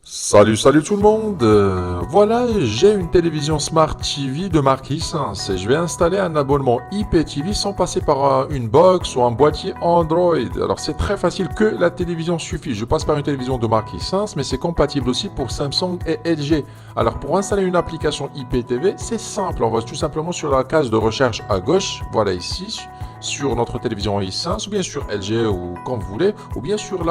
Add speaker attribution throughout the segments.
Speaker 1: Salut tout le monde. Voilà, j'ai une télévision Smart TV de marque Hisense et je vais installer un abonnement IPTV sans passer par une box ou un boîtier Android. Alors c'est très facile, que la télévision suffit. Je passe par une télévision de marque Hisense, mais c'est compatible aussi pour Samsung et LG. Alors pour installer une application IPTV, c'est simple. On va tout simplement sur la case de recherche à gauche, voilà ici, sur notre télévision Hisense, ou bien sur LG ou comme vous voulez, ou bien sur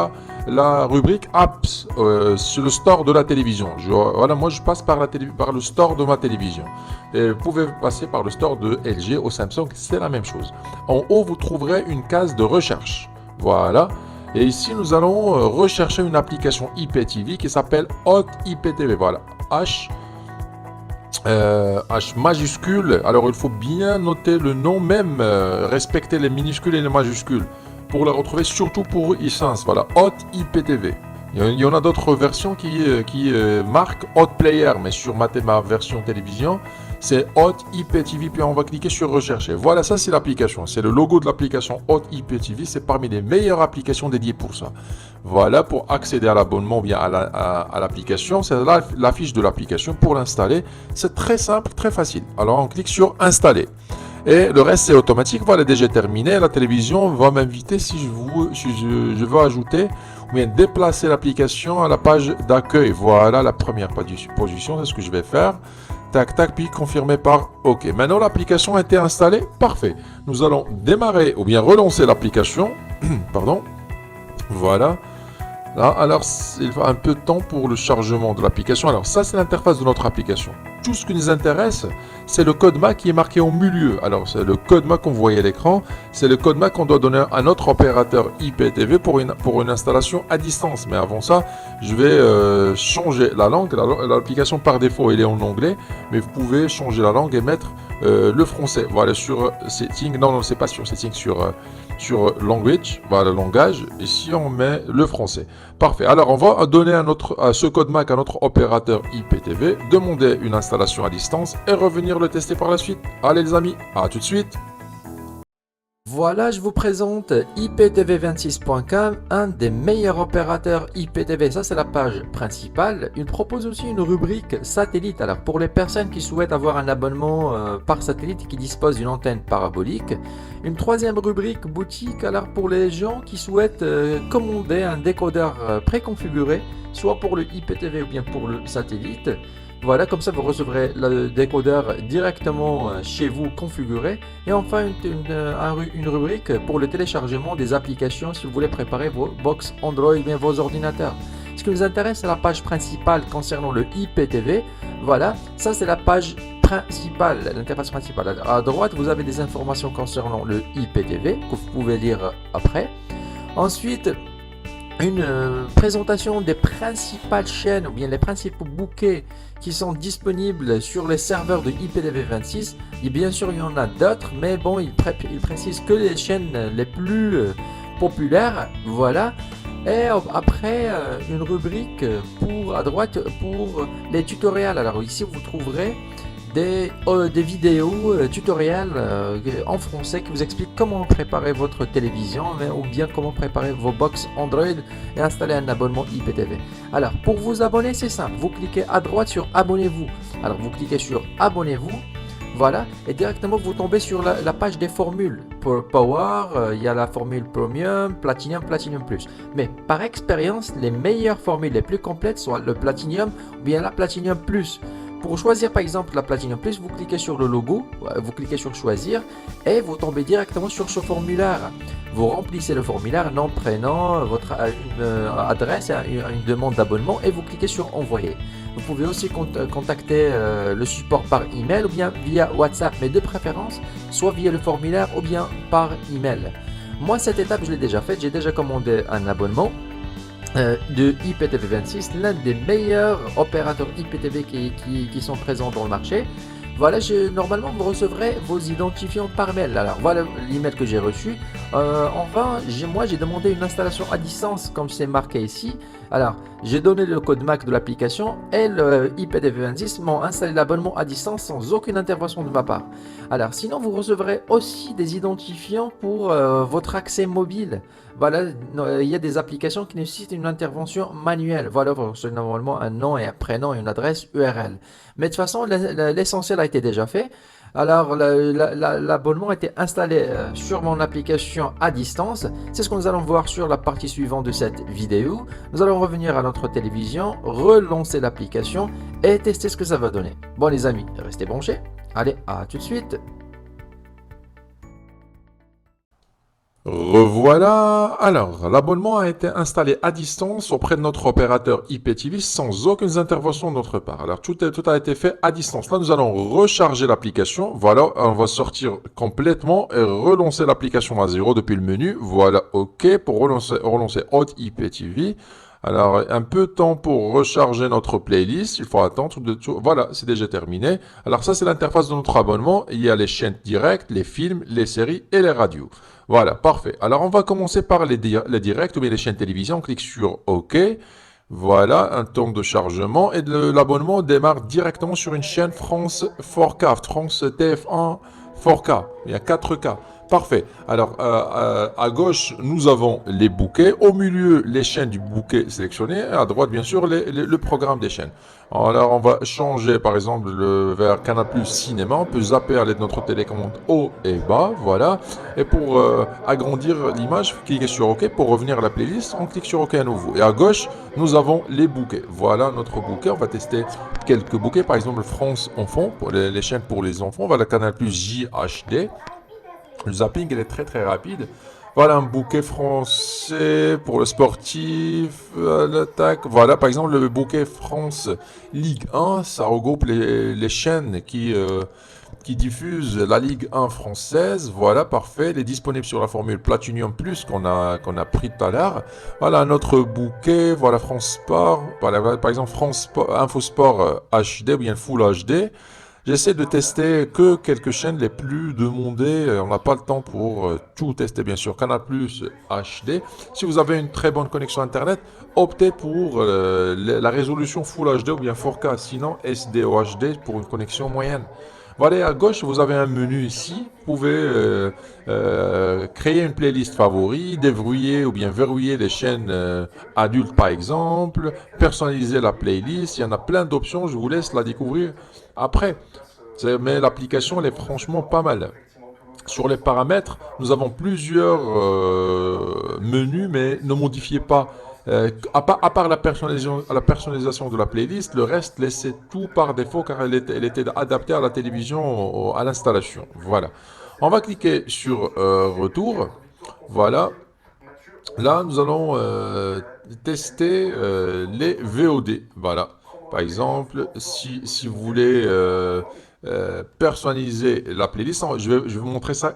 Speaker 1: la rubrique Apps, sur le store de la télévision. Voilà, moi je passe par le store de ma télévision. Et vous pouvez passer par le store de LG ou Samsung, c'est la même chose. En haut, vous trouverez une case de recherche. Voilà. Et ici, nous allons rechercher une application IPTV qui s'appelle Hot IPTV. Voilà. H majuscule. Alors il faut bien noter le nom même, respecter les minuscules et les majuscules pour la retrouver, surtout pour Hisense. Voilà, Hot IPTV. Il y en a d'autres versions qui marquent Hot Player, mais sur ma version télévision, c'est Hot IPTV, puis on va cliquer sur rechercher. Voilà, ça c'est l'application, c'est le logo de l'application Hot IPTV, c'est parmi les meilleures applications dédiées pour ça. Voilà, pour accéder à l'abonnement ou bien à l'application, c'est la fiche de l'application. Pour l'installer, c'est très simple, très facile. Alors on clique sur installer. Et le reste c'est automatique. Voilà, déjà terminé. La télévision va m'inviter si je veux ajouter ou bien déplacer l'application à la page d'accueil. Voilà la première position, c'est ce que je vais faire. Tac, tac, puis confirmer par OK. Maintenant l'application a été installée. Parfait. Nous allons démarrer ou bien relancer l'application. Pardon. Voilà. Là, alors, il faut un peu de temps pour le chargement de l'application. Alors, ça, c'est l'interface de notre application. Tout ce qui nous intéresse, c'est le code MAC qui est marqué au milieu. Alors, c'est le code MAC qu'on voit à l'écran. C'est le code MAC qu'on doit donner à notre opérateur IPTV pour une installation à distance. Mais avant ça, je vais changer la langue. L'application, par défaut, elle est en anglais. Mais vous pouvez changer la langue et mettre le français. Voilà, sur Setting. Non, c'est pas sur Setting, sur Language, voilà le langage, ici on met le français. Parfait, alors on va donner ce code MAC à notre opérateur IPTV, demander une installation à distance et revenir le tester par la suite. Allez les amis, à tout de suite.
Speaker 2: Voilà, je vous présente IPTV26.com, un des meilleurs opérateurs IPTV. Ça, c'est la page principale. Il propose aussi une rubrique satellite. Alors, pour les personnes qui souhaitent avoir un abonnement par satellite et qui disposent d'une antenne parabolique. Une troisième rubrique boutique. Alors, pour les gens qui souhaitent commander un décodeur préconfiguré, soit pour le IPTV ou bien pour le satellite. Voilà, comme ça vous recevrez le décodeur directement chez vous configuré. Et enfin une rubrique pour le téléchargement des applications si vous voulez préparer vos box Android bien vos ordinateurs. Ce qui nous intéresse, c'est la page principale concernant le IPTV. Voilà, ça c'est la page principale, l'interface principale. À droite, vous avez des informations concernant le IPTV que vous pouvez lire après. Ensuite, une présentation des principales chaînes ou bien les principaux bouquets qui sont disponibles sur les serveurs de IPTV26. Et bien sûr, il y en a d'autres, mais bon, il précise que les chaînes les plus populaires. Voilà. Et après, une rubrique à droite pour les tutoriels. Alors ici, vous trouverez des vidéos tutoriels en français qui vous expliquent comment préparer votre télévision ou bien comment préparer vos box Android et installer un abonnement IPTV. Alors pour vous abonner, c'est simple, vous cliquez à droite sur abonnez-vous. Alors vous cliquez sur abonnez-vous, voilà, et directement vous tombez sur la page des formules. Pour Power, il y a la formule Premium, Platinum, Platinum Plus. Mais par expérience, les meilleures formules les plus complètes sont le Platinum ou bien la Platinum Plus. Pour choisir par exemple la Platinum Plus, vous cliquez sur le logo, vous cliquez sur choisir et vous tombez directement sur ce formulaire. Vous remplissez le formulaire, nom, prénom, votre adresse, une demande d'abonnement et vous cliquez sur envoyer. Vous pouvez aussi contacter le support par email ou bien via WhatsApp, mais de préférence soit via le formulaire ou bien par email. Moi cette étape je l'ai déjà faite, j'ai déjà commandé un abonnement de IPTV26, l'un des meilleurs opérateurs IPTV qui sont présents dans le marché. Voilà, normalement vous recevrez vos identifiants par mail. Alors voilà l'email que j'ai reçu. Enfin, moi j'ai demandé une installation à distance comme c'est marqué ici. Alors, j'ai donné le code MAC de l'application et le IPTV26 m'ont installé l'abonnement à distance sans aucune intervention de ma part. Alors, sinon, vous recevrez aussi des identifiants pour votre accès mobile. Voilà, il y a des applications qui nécessitent une intervention manuelle. Voilà, vous recevez normalement un nom et un prénom et une adresse URL. Mais de toute façon, l'essentiel a été déjà fait. Alors, l'abonnement a été installé sur mon application à distance. C'est ce que nous allons voir sur la partie suivante de cette vidéo. Nous allons revenir à notre télévision, relancer l'application et tester ce que ça va donner. Bon les amis, restez branchés. Allez, à tout de suite.
Speaker 1: Revoilà. Alors, l'abonnement a été installé à distance auprès de notre opérateur IPTV sans aucune intervention de notre part. Alors, tout a été fait à distance. Là, nous allons recharger l'application. Voilà, on va sortir complètement et relancer l'application à zéro depuis le menu. Voilà, OK, pour relancer Hot IPTV. Alors, un peu de temps pour recharger notre playlist. Il faut attendre. Voilà, c'est déjà terminé. Alors, ça, c'est l'interface de notre abonnement. Il y a les chaînes directes, les films, les séries et les radios. Voilà, parfait. Alors, on va commencer par les directs ou bien les chaînes télévision. On clique sur OK. Voilà, un temps de chargement. Et l'abonnement démarre directement sur une chaîne France 4K, France TF1 4K. Il y a 4K. Parfait. Alors, à gauche, nous avons les bouquets. Au milieu, les chaînes du bouquet sélectionnées. À droite, bien sûr, le programme des chaînes. Alors, on va changer, par exemple, vers Canal+ Cinéma. On peut zapper à l'aide de notre télécommande haut et bas. Voilà. Et pour agrandir l'image, cliquez sur OK. Pour revenir à la playlist, on clique sur OK à nouveau. Et à gauche, nous avons les bouquets. Voilà notre bouquet. On va tester quelques bouquets. Par exemple, France Enfant, pour les chaînes pour les enfants. Voilà, Canal+ JHD. Le zapping, il est très rapide. Voilà un bouquet français pour le sportif, l'attaque. Voilà, par exemple, le bouquet France Ligue 1, ça regroupe les chaînes qui diffusent la Ligue 1 française. Voilà, parfait. Il est disponible sur la formule Platinum Plus qu'on a pris tout à l'heure. Voilà un autre bouquet. Voilà France Sport. Voilà, par exemple, France Info Sport HD ou bien Full HD. J'essaie de tester que quelques chaînes les plus demandées. On n'a pas le temps pour tout tester, bien sûr. Canal+ HD. Si vous avez une très bonne connexion Internet, optez pour la résolution Full HD ou bien 4K. Sinon, SD ou HD pour une connexion moyenne. Voilà, à gauche, vous avez un menu ici. Vous pouvez créer une playlist favori, déverrouiller ou bien verrouiller les chaînes adultes, par exemple, personnaliser la playlist. Il y en a plein d'options. Je vous laisse la découvrir après. Mais l'application, elle est franchement pas mal. Sur les paramètres, nous avons plusieurs menus, mais ne modifiez pas. À part la personnalisation de la playlist, le reste, laissez tout par défaut car elle était adaptée à la télévision, à l'installation. Voilà. On va cliquer sur Retour. Voilà. Là, nous allons tester les VOD. Voilà. Par exemple, si vous voulez personnaliser la playlist, je vais vous montrer ça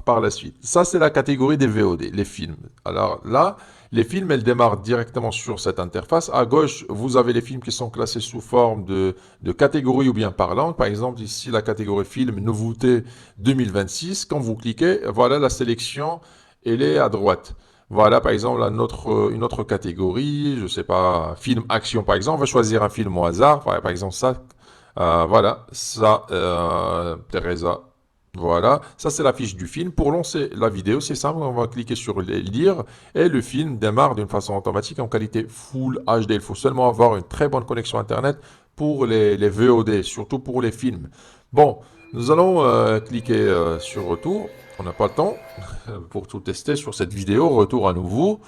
Speaker 1: par la suite. Ça, c'est la catégorie des VOD, les films. Alors là, les films, elles démarrent directement sur cette interface. À gauche, vous avez les films qui sont classés sous forme de catégorie ou bien par langue. Par exemple, ici, la catégorie film, nouveauté 2026. Quand vous cliquez, voilà la sélection, elle est à droite. Voilà, par exemple, une autre catégorie, je sais pas, film action, par exemple. On va choisir un film au hasard. Par exemple, ça, voilà, ça, Teresa. Voilà, ça c'est la fiche du film. Pour lancer la vidéo, c'est simple, on va cliquer sur lire et le film démarre d'une façon automatique en qualité Full HD. Il faut seulement avoir une très bonne connexion Internet pour les VOD, surtout pour les films. Bon, nous allons cliquer sur retour. On n'a pas le temps pour tout tester sur cette vidéo. Retour à nouveau.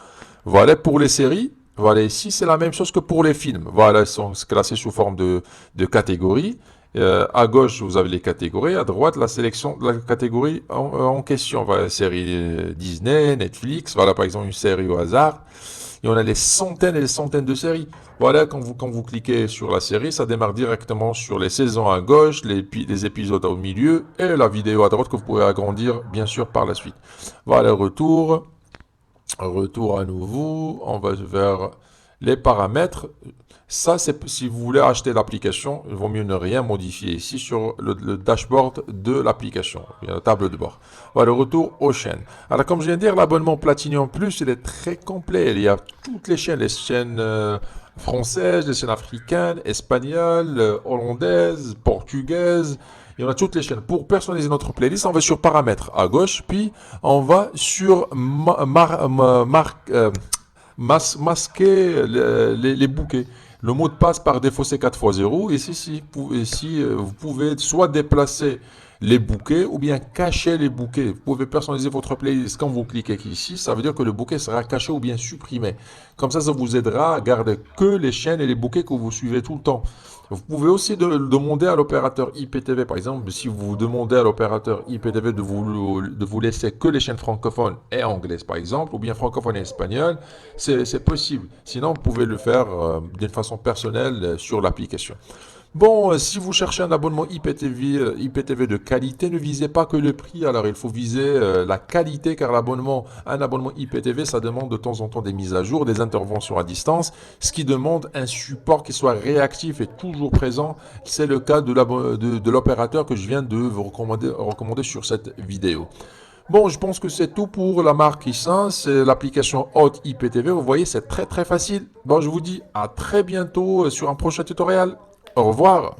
Speaker 1: Voilà pour les séries. Voilà, ici c'est la même chose que pour les films. Voilà, ils sont classés sous forme de catégories. À gauche, vous avez les catégories. À droite, la sélection de la catégorie en question. Voilà, série Disney, Netflix. Voilà, par exemple, une série au hasard. Et on a des centaines et des centaines de séries. Voilà, quand vous cliquez sur la série, ça démarre directement sur les saisons à gauche, les épisodes au milieu et la vidéo à droite que vous pouvez agrandir, bien sûr, par la suite. Voilà, retour à nouveau. On va vers Les paramètres, ça c'est si vous voulez acheter l'application, il vaut mieux ne rien modifier ici sur le dashboard de l'application, la table de bord. Voilà, le retour aux chaînes. Alors comme je viens de dire, l'abonnement Platinum Plus, il est très complet. Il y a toutes les chaînes françaises, les chaînes africaines, espagnoles, hollandaises, portugaises. Il y en a toutes les chaînes. Pour personnaliser notre playlist, on va sur paramètres à gauche, puis on va sur masquer les bouquets. Le mot de passe par défaut c'est 4x0. Ici, vous pouvez soit déplacer les bouquets ou bien cacher les bouquets. Vous pouvez personnaliser votre playlist quand vous cliquez ici. Ça veut dire que le bouquet sera caché ou bien supprimé. Comme ça vous aidera à garder que les chaînes et les bouquets que vous suivez tout le temps. Vous pouvez aussi demander à l'opérateur IPTV, par exemple, si vous demandez à l'opérateur IPTV de vous laisser que les chaînes francophones et anglaises, par exemple, ou bien francophones et espagnoles, c'est possible. Sinon, vous pouvez le faire d'une façon personnelle sur l'application. Bon, si vous cherchez un abonnement IPTV de qualité, ne visez pas que le prix. Alors, il faut viser la qualité, car un abonnement IPTV, ça demande de temps en temps des mises à jour, des interventions à distance, ce qui demande un support qui soit réactif et toujours présent. C'est le cas de l'opérateur que je viens de vous recommander sur cette vidéo. Bon, je pense que c'est tout pour la marque Hisense, c'est l'application Hot IPTV. Vous voyez, c'est très très facile. Bon, je vous dis à très bientôt sur un prochain tutoriel. Au revoir.